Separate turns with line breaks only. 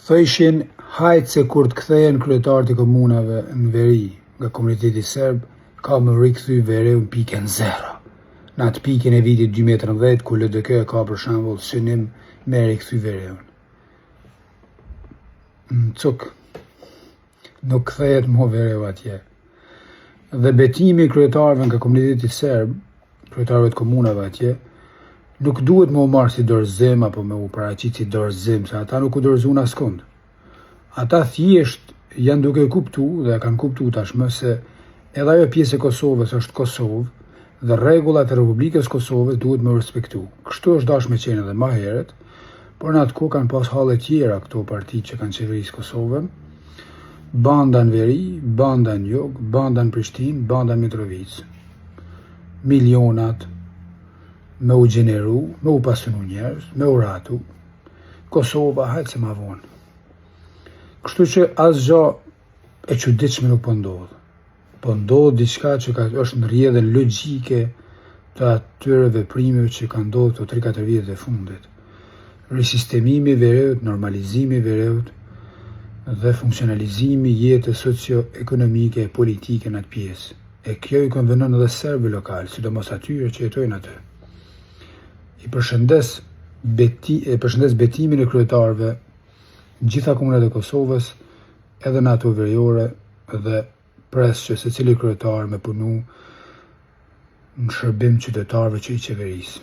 Thëshin hajtë se kur të kthehen kryetarët e komunave në veri nga komuniteti serb, ka më rikthy Vereu në pikën zero. Në atë pikën e vitit 2013, ku LDK ka për shembull synim me rikthy Vereun. Në cuk, nuk kthehet më Vereu atje. Dhe betimi i kryetarëve nga komuniteti serb, kryetarëve të komunave atje, nuk duhet më u marrë si dorëzim apo me u paraqit si dorëzim, se ata nuk u dorëzuan askund. Ata thjesht janë duke kuptu dhe kanë kuptu tashmë se edhe ajo pjesë e Kosovës është Kosovë dhe rregullat e Republikës Kosovës duhet me respektu. Kështu është dashur me qenë edhe më herët, por në atë kohë kanë pas halle tjera këto partitë që kanë qeverisë Kosovën, banda në veri, banda në jug, banda në Prishtinë, banda në Mitrovic. Milionat me u gjeneru, me u pasunu njerëz, me u ratu. Kosova, hajtë se ma vonë. Kështu që asgjë e çuditshme nuk po ndodh. Po ndodh diçka që është në rrjedhën logjike të atyre veprimeve që kanë ndodhur këto 3-4 vjet e fundit. Risistemimi i Vereut, normalizimi i Vereut dhe funksionalizimi i jetës socio-ekonomike e politike në atë pjesë. E kjo i konvenon edhe serbëve lokal, sidomos atyre që jetojnë aty. I përshëndes betimin e kryetarëve në gjitha komunat e Kosovës, edhe në ato veriore, dhe pres që secili kryetar me punu në shërbim qytetarëve që i qeverisë.